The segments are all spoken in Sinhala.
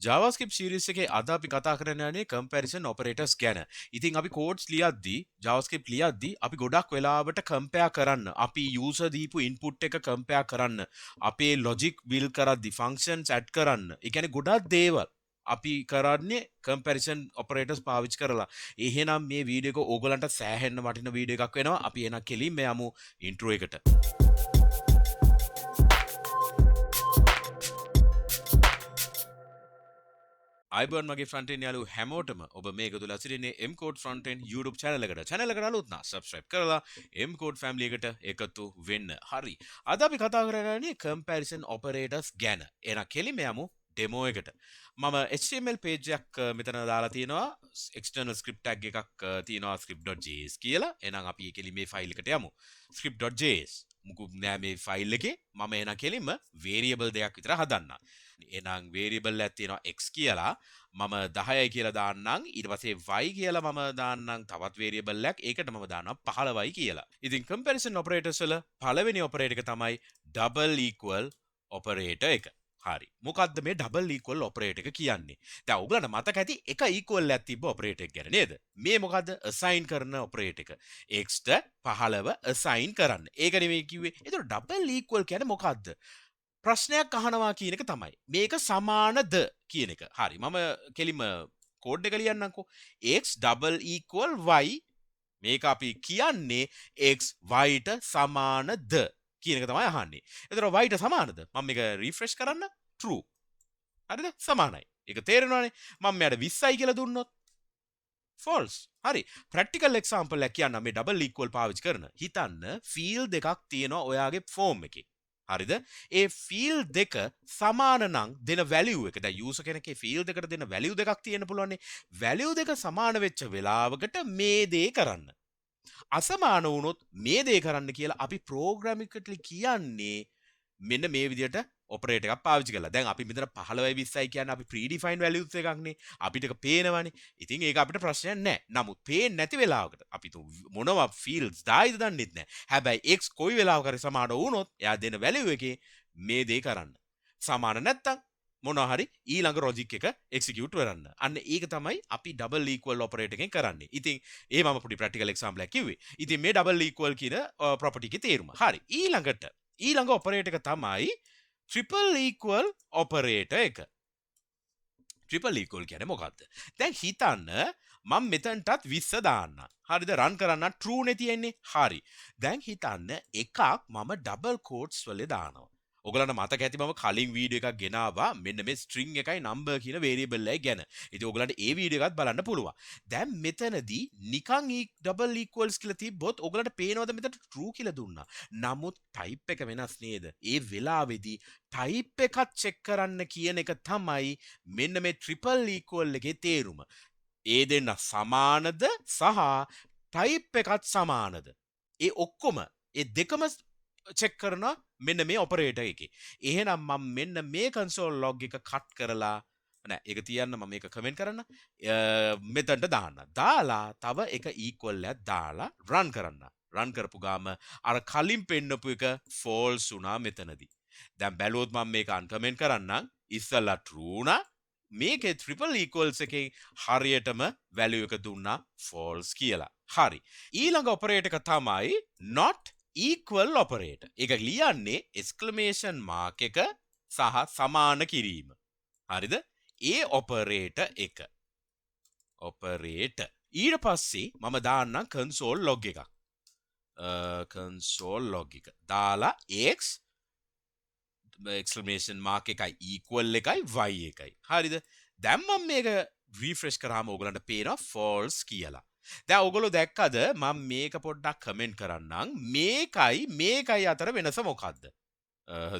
JavaScript series එකේ අද අපි කතා කරන්න යන්නේ comparison operators ගැන. ඉතින් අපි codes ලියද්දී JavaScript ලියද්දී අපි ගොඩක් වෙලාවට compare කරන්න. අපි user දීපු input එක compare කරන්න. අපේ logic build කරද්දී functions add කරන්න. ඒ කියන්නේ ගොඩක් දේවල් අපි කරන්නේ comparison operators පාවිච්චි කරලා. එහෙනම් මේ වීඩියෝ එක ඕගලන්ට සෑහෙන්න වටින වීඩියෝ එකක් වෙනවා. අපි එහෙනම් කෙලින්ම යමු intro එකට. අයිබෝන් මගේ ෆ්‍රන්ටෙන් යාලු හැමෝටම ඔබ මේක තුල සිටින්නේ MCodes Frontend YouTube channel එකට. channel එකට අලුත් නම් subscribe කරලා MCodes family එකට එකතු වෙන්න. හරි. අද අපි කතා කරන්නේ comparison operators ගැන. එහෙනම් කෙලින්ම යමු demo එකට. මම HTML page එකක් මෙතන දාලා තියෙනවා. external script tag එකක් තියෙනවා script.js කියලා. එහෙනම් අපි මේ කෙලින්ම මේ file එකට යමු. script.js මුකුත් නෑ මේ ෆයිල් එකේ. මම එහෙනම් කෙලින්ම variable දෙයක් විතර හදන්න. එහෙනම් variable එකක් තියෙනවා x කියලා. මම 10යි කියලා දාන්නම්. ඊට පස්සේ y කියලා මම දාන්නම් තවත් variable එකක්. ඒකට මම දානවා 15යි කියලා. ඉතින් comparison operators වල පළවෙනි operator එක තමයි double equal operator එක. හරි. මොකද්ද මේ double equal operator එක කියන්නේ? දැන් ඔයගලන්ට මතක ඇති එක equal එකක් තිබ්බ operator එක ගැන නේද? මේ මොකද්ද? assign කරන operator එක. x ට 15 assign කරන්න. ඒක නෙමෙයි කිව්වේ. ඒතර double equal කියන්නේ මොකද්ද? ප්‍රශ්නයක් අහනවා කියන එක තමයි. මේක සමානද කියන එක. හරි. මම කෙලිම කෝඩ් එක ලියන්නම්කෝ. x double equal y මේක අපි කියන්නේ x y ට සමානද කියන එක තමයි අහන්නේ. එතකොට y ට සමානද? මම මේක රිෆ්‍රෙෂ් කරන්න. true. හරිද? සමානයි. ඒක තේරෙනවනේ. මම මෙයාට 20යි කියලා දුන්නොත් false. හරි. practical example එකක් කියන්න මේ double equal පාවිච්චි කරන. හිතන්න field දෙකක් තියෙනවා ඔයාගේ form එකේ. හරිද? ඒ field දෙක සමාන නම් දෙන value එක. දැන් user කෙනෙක්ගේ field දෙකට දෙන value දෙකක් තියෙන්න පුළුවන් නේ. value දෙක සමාන වෙච්ච වෙලාවකට මේ දේ කරන්න. අසමාන වුණොත් මේ දේ කරන්න කියලා අපි programmatically කියන්නේ මෙන්න මේ විදිහට operator එකක් පාවිච්චි කරලා. දැන් අපි මෙතන 15යි 20යි කියන්නේ අපි predefined values එකක් නේ. අපිට ඒක පේනවනේ. ඉතින් ඒක අපිට ප්‍රශ්නයක් නැහැ. නමුත් පේන්නේ නැති වෙලාවකට අපි මොනවා fields දායිද දන්නෙත් නැහැ. හැබැයි x කොයි වෙලාවක හරි සමාන වුණොත් එයා දෙන value එකේ මේ දේ කරන්න. සමාන නැත්තම් මොනවා හරි ඊළඟ logic එක execute කරන්න. අන්න ඒක තමයි අපි double equal operator එකෙන් කරන්නේ. ඉතින් ඒ මම පොඩි practical example එකක් කිව්වේ. ඉතින් මේ double equal කියන property එකේ තේරුම. හරි. ඊළඟ operator එක තමයි triple equal operator එක. triple equal කියන්නේ මොකක්ද? දැන් හිතන්න මම මෙතනටත් 20 දාන්න. හරිද? run කරන්න true නේ තියෙන්නේ. හරි. දැන් හිතන්න එකක් මම double quotes වල දානවා. ඔයගලන්ට මතක ඇති මම කලින් වීඩියෝ එකක් ගෙනාවා මෙන්න මේ string එකයි number කියන variable එකයි ගැන. ඉතින් ඔයගලන්ට ඒ වීඩියෝ එකත් බලන්න පුළුවන්. දැන් මෙතනදී නිකන් double equals කියලා තිබ්බොත් ඔයගලන්ට පේනවද මෙතන true කියලා දුන්නා. නමුත් type එක වෙනස් නේද? ඒ වෙලාවේදී type එකත් check කරන්න කියන එක තමයි මෙන්න මේ triple equal එකේ තේරුම. ඒ දෙන්න සමානද සහ type එකත් සමානද? ඒ ඔක්කොම ඒ දෙකම check කරනවා මෙන්න මේ operator එකේ. එහෙනම් මම මෙන්න මේ console log එක cut කරලා නෑ ඒක තියන්න මම මේක comment කරන්න. මෙතනට දාන්න. දාලා තව එක equal එකක් දාලා run කරන්න. run කරපු ගාම අර කලින් පෙන්නපු එක false වුණා මෙතනදී. දැන් බැලුවොත් මම මේක uncomment කරන්නම්. ඉස්සලා true වුණා. මේකේ triple equals එකෙන් හරියටම value එක දුන්නා false කියලා. හරි. ඊළඟ operator එක තමයි not equal operator. ඒක ලියන්නේ exclamation mark එක සහ සමාන කිරීම. හරිද? ඒ operator එක. operator. ඊට පස්සේ මම දාන්නම් console log එකක්. console log එක. දාලා x exclamation mark එකයි equal එකයි y එකයි. හරිද? දැන් මම මේක refresh කරාම ඔයගලන්ට පේනවා false කියලා. දැන් ඔයගොල්ලෝ දැක්කද මම මේක පොඩ්ඩක් කමෙන්ට් කරන්නම්. මේකයි අතර වෙනස මොකද්ද?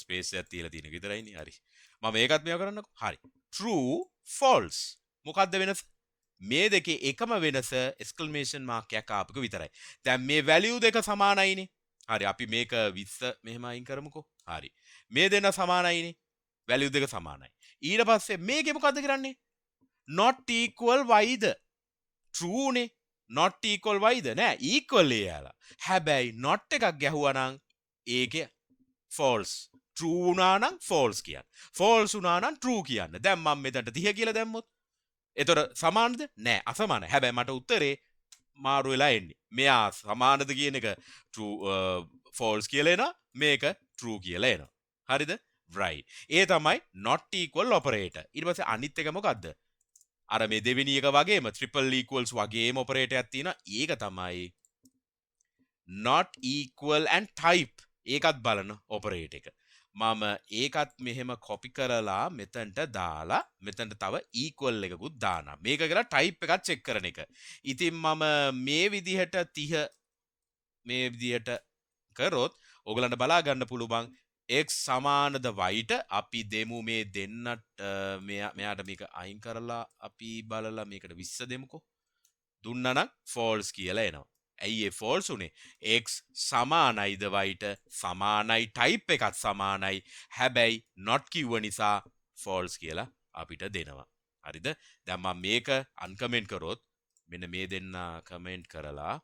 ස්පේස් එකක් තියලා තියෙන එක විතරයිනේ. හරි. මම මේකත් මේව කරන්නකෝ. හරි. true false. මොකද්ද වෙනස? මේ දෙකේ එකම වෙනස exclamation mark එකක් ආපුක විතරයි. දැන් මේ value දෙක සමානයිනේ. හරි. අපි මේක 20 මෙහෙම අයින් කරමුකෝ. හරි. මේ දෙන්න සමානයිනේ. value දෙක සමානයි. ඊට පස්සේ මේකේ මොකද්ද කරන්නේ? not equal y the? true නේ. not equal y ද? නෑ equal යාලා. හැබැයි not එකක් ගැහුවා නම් ඒකේ false. true වුණා නම් false කියන්න. false වුණා නම් true කියන්න. දැන් මම මෙතනට 30 කියලා දැම්මොත් එතකොට සමානද? නෑ අසමානයි. හැබැයි මට උත්තරේ මාරු වෙලා එන්නේ. මෙයා සමානද කියන එක true false කියලා එනවා. මේක true කියලා එනවා. හරිද? right. ඒ තමයි not equal operator. ඊට පස්සේ අනිත් එක මොකද්ද? අර මේ දෙවෙනි එක වගේම triple equals වගේම operator එකක් තියෙනවා. ඒක තමයි not equal and type. ඒකත් බලන operator එක. මම ඒකත් මෙහෙම copy කරලා මෙතනට දාලා මෙතනට තව equal එකකුත් දානවා. මේක කියලා type එකක් check කරන එක. ඉතින් මම මේ විදිහට 30 මේ විදිහට කරොත් ඔයගලන්ට බලා ගන්න පුළුවන් x සමානද y ට අපි දෙමු මේ දෙන්නට මෙයාට මේක අයින් කරලා අපි බලලා මේකට 20 දෙමුකෝ. දුන්නා නම් false කියලා එනවා. ඇයි ඒ false උනේ? x සමානයිද y ට? සමානයි. type එකත් සමානයි. හැබැයි not කිව්ව නිසා false කියලා අපිට දෙනවා. හරිද? දැන් මම මේක uncomment කරොත් මෙන්න මේ දෙන්න comment කරලා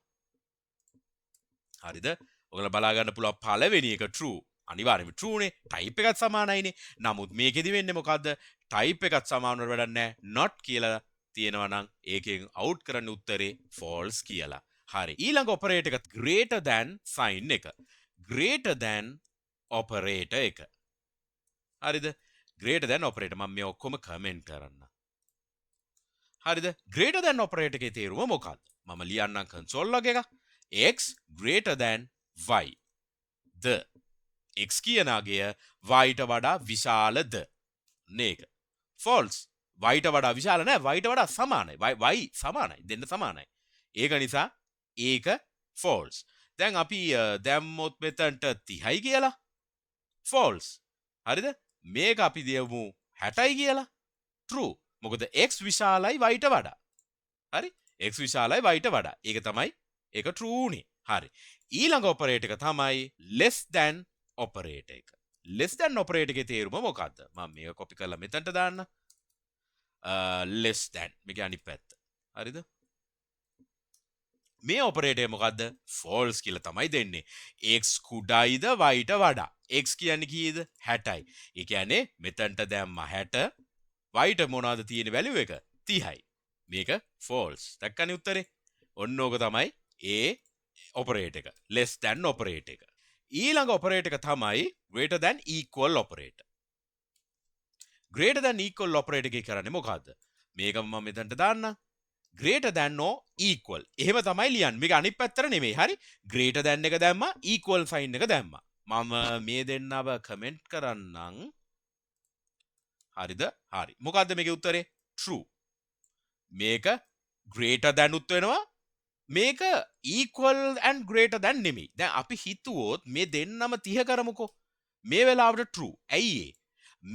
හරිද? ඔයගොල්ලෝ බලා ගන්න පුළුවන් පළවෙනි එක true. අනිවාර්යයෙන්ම true නේ. type එකත් සමානයිනේ. නමුත් මේකෙදි වෙන්නේ මොකද්ද? type එකත් සමාන වුණාට වැඩක් නැහැ. not කියලා තියෙනවා නම් ඒකෙන් out කරන්න උත්තරේ false කියලා. හරි. ඊළඟ operator එක greater than sign එක. greater than operator එක. හරිද? greater than operator මම මේ ඔක්කොම comment කරන්න. හරිද? greater than operator එකේ තේරුම මොකක්ද? මම ලියන්නම් console log එක. x greater than y. the x කියන අගය y ට වඩා විශාලද? නේක. false. y ට වඩා විශාල නැහැ. y ට වඩා සමානයි. y සමානයි. දෙන්න සමානයි. ඒක නිසා ඒක false. දැන් අපි දැම්මොත් මෙතනට 30යි කියලා. false. හරිද? මේක අපි දෙමු 60යි කියලා. true. මොකද x විශාලයි y ට වඩා. හරි? x විශාලයි y ට වඩා. ඒක තමයි ඒක true උනේ. හරි. ඊළඟ operator එක තමයි less than operator එක. less than operator එකේ තේරුම මොකද්ද? මම මේක copy කරලා මෙතනට දාන්න. less than මේක අනිත් පැත්ත. හරිද? මේ operator මොකද්ද? false කියලා තමයි දෙන්නේ. x කුඩායිද y ට වඩා. x කියන්නේ කීයද? 60යි. ඒ කියන්නේ මෙතනට දැම්ම 60 y ට මොනවද තියෙන value එක? 30යි. මේක false. දැක්කනේ උත්තරේ? ඔන්න ඕක තමයි ඒ operator එක. less than operator එක. ඊළඟ operator එක තමයි greater than equal operator. greater than equal operator එකේ කරන්නේ මොකද්ද? මේක මම මෙතනට දාන්න. greater than or equal. එහෙම තමයි ලියන්නේ. මේක අනිත් පැත්තට නෙමෙයි. හරි? greater than එක දැම්මා, equal sign එක දැම්මා. මම මේ දෙන්නව comment කරන්නම්. හරිද? හරි. මොකද්ද මේකේ උත්තරේ? true. මේක greater than උත් වෙනවා. මේක equal and greater than නෙමෙයි. දැන් අපි හිතුවොත් මේ දෙන්නම 30 කරමුකෝ. මේ වෙලාවට true. ඇයි ඒ?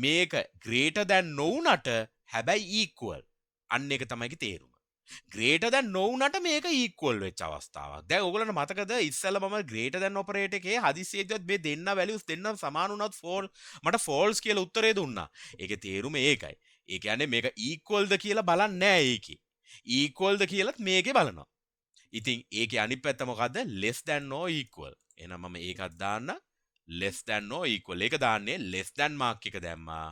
මේක greater than නොවුනට හැබැයි equal. අන්න ඒක තමයි තේරුම. greater than නොවුනට මේක equal වෙච්ච අවස්ථාවක්. දැන් ඔයගොල්ලන්ට මතකද ඉස්සෙල්ලා මම greater than operator එකේ හදිස්සියෙදිවත් මේ දෙන්න values දෙන්නම සමාන වුණත් මට false කියලා උත්තරේ දුන්නා. ඒකේ තේරුම ඒකයි. ඒ කියන්නේ මේක equal ද කියලා බලන්නේ නැහැ ඒකේ. equal ද කියලාත් මේකේ බලනවා. ඉතින් ඒකේ අනිත් පැත්ත මොකද්ද? less than or equal. එහෙනම් මම ඒකත් දාන්න. less than or equal. ඒක දාන්නේ less than mark එක දැම්මා.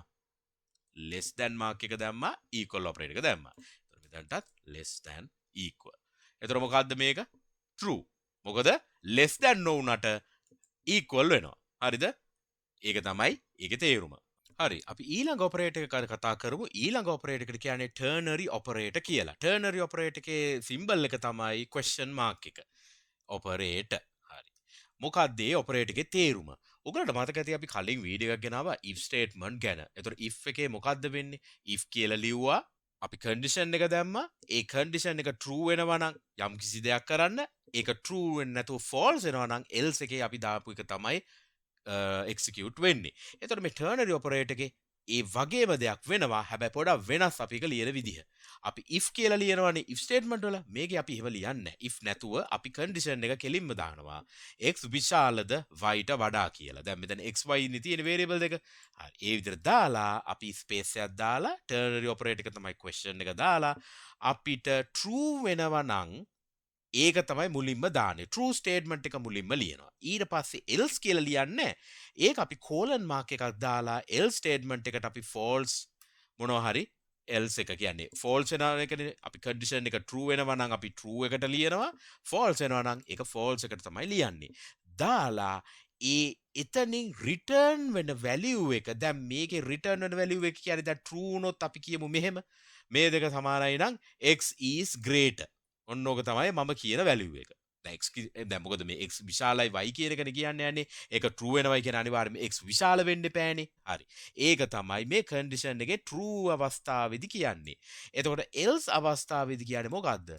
less than mark එක දැම්මා. equal operator එක දැම්මා. එතනටත් less than equal. එතකොට මොකද්ද මේක? true. මොකද less than නොවුනට equal වෙනවා. හරිද? ඒක තමයි ඒකේ තේරුම. හරි. අපි ඊළඟ operator එක කතා කරමු. ඊළඟ operator එකට කියන්නේ ternary operator කියලා. ternary operator එකේ symbol එක තමයි question mark එක. operator. හරි. මොකක්ද මේ operator එකේ තේරුම? ඔයගලට මතක ඇති අපි කලින් වීඩියෝ එකක් ගෙනාවා if statement ගැන. එතකොට if එකේ මොකද්ද වෙන්නේ? if කියලා ලිව්වා. අපි condition එක දැම්මා. ඒ condition එක true වෙනවා නම් යම් කිසි දෙයක් කරන්න ඒක true වෙන්නේ නැතුව false වෙනවා නම් else එකේ අපි දාපු එක තමයි execute වෙන්නේ. එතකොට මේ ternary operator එකේ ඒ වගේම දෙයක් වෙනවා. හැබැයි පොඩක් වෙනස් අපි එක ලියන විදිහ. අපි if කියලා ලියනවානේ if statement වල. මේකේ අපි එහෙම ලියන්නේ නැහැ. if නැතුව අපි condition එක කෙලින්ම දානවා. x විශාලද y ට වඩා කියලා. දැන් මෙතන x y ඉන්නේ තියෙන variable දෙක. හරි. ඒ විදිහට දාලා අපි space එකක් දාලා ternary operator එක තමයි question එක දාලා අපිට true වෙනවා නම් ඒක තමයි මුලින්ම දාන්නේ. true statement එක මුලින්ම ලියනවා. ඊට පස්සේ else කියලා ලියන්නේ. ඒක අපි colon mark එකක් දාලා else statement එකට අපි false මොනවා හරි else එක කියන්නේ false වෙනවා එකනේ. අපි condition එක true වෙනවා නම් අපි true එකට ලියනවා. false වෙනවා නම් ඒක false එකට තමයි ලියන්නේ. දාලා එතනින් return වෙන value එක දැන් මේකේ return වෙන value එක කියන්නේ දැන් true වුණොත් අපි කියමු මෙහෙම මේ දෙක සමානයි නම් x is greater. ඔන්න ඕක තමයි මම කියන value එක. දැන් මොකද මේ x විශාලයි y කියන එකනේ කියන්නේ යන්නේ. ඒක true වෙනවයි කියන අනිවාර්යයෙන්ම x විශාල වෙන්න එපානේ. හරි. ඒක තමයි මේ condition එකේ true අවස්ථාවේදී කියන්නේ. එතකොට else අවස්ථාවේදී කියන්නේ මොකද්ද?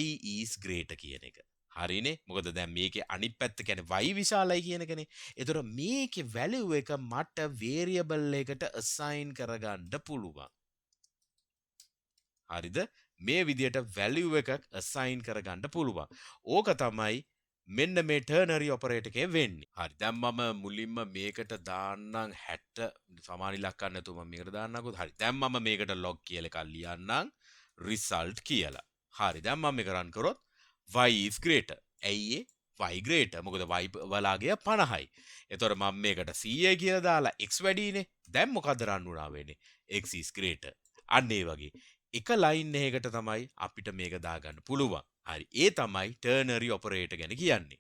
y is greater කියන එක. හරිනේ. මොකද දැන් මේකේ අනිත් පැත්ත කියන්නේ y විශාලයි කියන එකනේ. එතකොට මේකේ value එක මට variable එකට assign කරගන්න පුළුවන්. හරිද? මේ විදියට value එකක් assign කරගන්න පුළුවන්. ඕක තමයි මෙන්න මේ ternary operator එකේ වෙන්නේ. හරි. දැන් මම මුලින්ම මේකට දාන්නම් 60 සමාන ඉලක්කයක් නැතුව මම මේකට දාන්නකෝ. හරි. දැන් මම මේකට log කියලා එකක් ලියන්නම් result කියලා. හරි. දැන් මම මේක run කරොත් y is greater. ඇයි y greater? මොකද y වලාගේ 50යි. එතකොට මම මේකට 100 කියලා දාලා x වැඩිනේ. දැන් මොකද run වුණා වෙන්නේ? x is greater. අන්න ඒ වගේ. එක ලයින් එකකට තමයි අපිට මේක දාගන්න පුළුවන්. හරි. ඒ තමයි ternary operator ගැන කියන්නේ.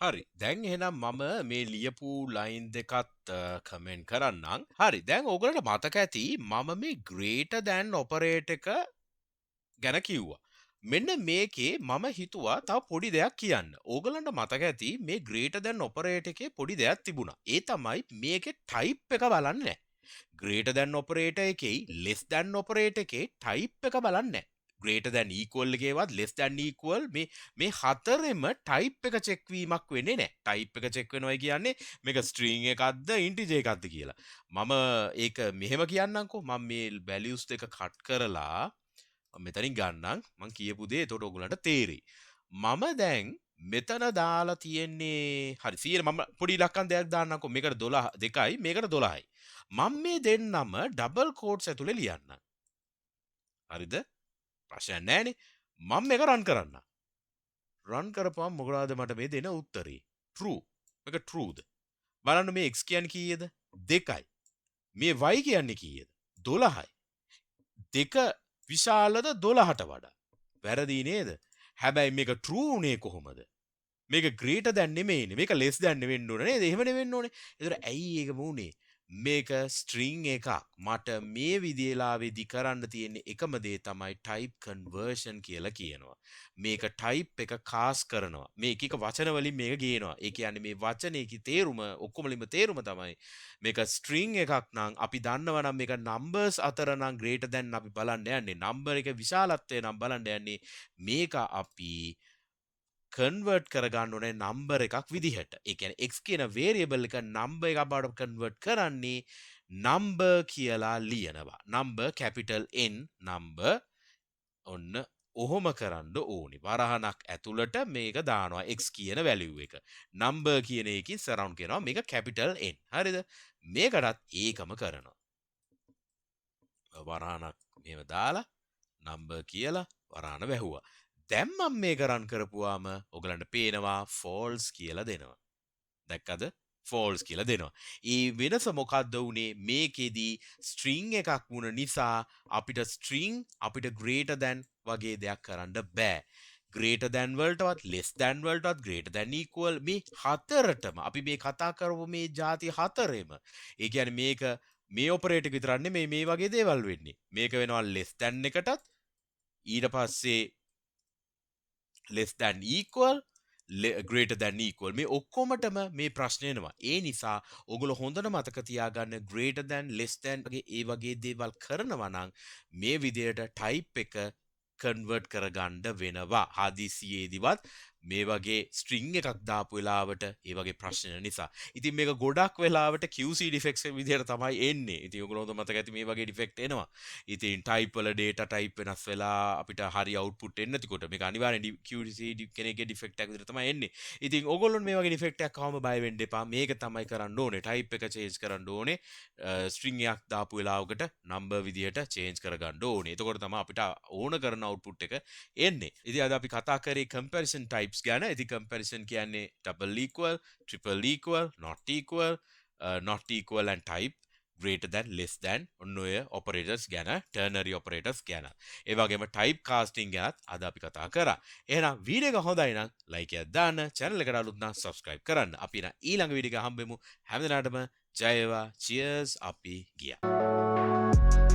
හරි. දැන් එහෙනම් මම මේ ලියපු ලයින් දෙකත් කමෙන්ට් කරන්නම්. හරි. දැන් ඕගලන්ට මතක ඇති මම මේ greater than operator එක ගැන කිව්වා. මෙන්න මේකේ මම හිතුවා තව පොඩි දෙයක් කියන්න. ඕගලන්ට මතක ඇති මේ greater than operator එකේ පොඩි දෙයක් තිබුණා. ඒ තමයි මේකේ type එක බලන්නේ නැහැ. greater than operator එකේ less than operator එකේ type එක බලන්නේ නැහැ. greater than equal එකේවත් less than equal මේ හතරෙම type එක check වීමක් වෙන්නේ නැහැ. type එක check වෙනවා කියන්නේ මේක string එකක්ද integer එකක්ද කියලා. මම ඒක මෙහෙම කියන්නම්කෝ. මම මේ values දෙක cut කරලා මෙතනින් ගන්නම්. මම කියපු දේ එතකොට ඔයගලන්ට තේරෙයි. මම දැන් මෙතන දාලා තියෙන්නේ හරි 100 මම පොඩි ඉලක්කම් දෙයක් දාන්නම්කෝ. මේකට 12 2යි මේකට 12යි. මම මේ දෙන්නම ඩබල් කෝට්ස් ඇතුලේ ලියන්නම්. හරිද? ප්‍රශ්නයක් නැහැනේ. මම මේක රන් කරන්න. රන් කරපුවම මොකද මට මේ දෙන උත්තරේ? true. මේක trueද? බලන්න මේ x කියන්නේ කීයද? 2යි. මේ y කියන්නේ කීයද? 12යි. දෙක විශාලද 12ට වඩා? වැරදි නේද? හැබැයි මේක true උනේ කොහොමද? මේක greater than නෙමෙයිනේ. මේක less than වෙන්න ඕනේ නේද? එහෙම නෙවෙන්න ඕනේ. ඒතර ඇයි ඒක වුනේ? මේක string එකක්. මට මේ විදිහලාවේදී කරන්න තියෙන්නේ එකම දේ තමයි type conversion කියලා කියනවා. මේක type එක cast කරනවා. මේ එක එක වචන වලින් මේක ගේනවා. ඒ කියන්නේ මේ වචනේකේ තේරුම ඔක්කොමලින්ම තේරුම තමයි මේක string එකක් නම් අපි දන්නවා නම් මේක numbers අතර නම් greater than අපි බලන්න යන්නේ. number එක විශාලත්වය නම් බලන්න යන්නේ. මේක අපි convert කරගන්න ඕනේ number එකක් විදිහට. ඒ කියන්නේ x කියන variable එක number එකක් බවට convert කරන්නේ number කියලා ලියනවා. number capital N number ඔන්න ඔහොම කරන්න ඕනි. වරහණක් ඇතුළට මේක දානවා x කියන value එක. number කියන එකකින් surround කරනවා මේක capital N. හරිද? මේකටත් ඒකම කරනවා. වරහණක් මෙහෙම දාලා number කියලා වරහණ වැහුවා. දැන් මම මේක රන් කරපුවාම ඔයගලන්ට පේනවා false කියලා දෙනවා. දැක්කද? false කියලා දෙනවා. ඒ වෙනස මොකද්ද උනේ? මේකෙදි string එකක් වුණ නිසා අපිට string අපිට greater than වගේ දෙයක් කරන්න බෑ. greater than වලටවත් less than වලටවත් greater than equal මේ හතරටම අපි මේ කතා කරපු මේ ಜಾති හතරෙම. ඒ කියන්නේ මේක මේ operator විතරක් නෙමෙයි මේ වගේ දේවල් වෙන්නේ. මේක වෙනවා less than එකටත් ඊට පස්සේ less than equal greater than equal මේ ඔක්කොමටම මේ ප්‍රශ්නේ එනවා. ඒ නිසා ඔයගොල්ලෝ හොඳට මතක තියාගන්න greater than less than වගේ ඒ වගේ දේවල් කරනවා නම් මේ විදියට type එක convert කරගන්න වෙනවා. හදිසියේදීවත් මේ වගේ ස්ට්‍රිං එකක් දාපු වෙලාවට ඒ වගේ ප්‍රශ්න නිසා. ඉතින් මේක ගොඩක් වෙලාවට QC ඩිෆෙක්ට්ස් විදිහට තමයි එන්නේ. ඉතින් ඔයගොල්ලෝ මතක ඇති මේ වගේ ඩිෆෙක්ට් එනවා. ඉතින් ටයිප් වල data type වෙනස් වෙලා අපිට හරි output එන්නේ නැතිකොට මේක අනිවාර්යෙන් QC කෙනෙක්ගේ ඩිෆෙක්ට් එකක් විදිහට තමයි එන්නේ. ඉතින් ඔයගොල්ලෝ මේ වගේ ඩිෆෙක්ට් එකක් ආවම බය වෙන්න එපා. මේක තමයි කරන්න ඕනේ. ටයිප් එක change කරන්න ඕනේ. ස්ට්‍රිං එකක් දාපු වෙලාවකට number විදිහට change කරගන්න ඕනේ. එතකොට තමයි අපිට ඕන කරන output එක එන්නේ. ඉතින් අද අපි කතා කරේ comparison types ගැන. ඉතින් comparison කියන්නේ double equal, triple equal, not equal and type, greater than, less than, ඔන්න ඔය operators ගැන, ternary operators ගැන. ඒ වගේම type casting ගැනත් අද අපි කතා කරා. එහෙනම් වීඩියෝ එක හොඳයි නම් like එකක් දාන්න, channel එකට අලුත් නම් subscribe කරන්න. අපි ඊළඟ වීඩියෝ එක හම්බෙමු. හැමදෙනාටම ජය වේවා. cheers අපි ගියා.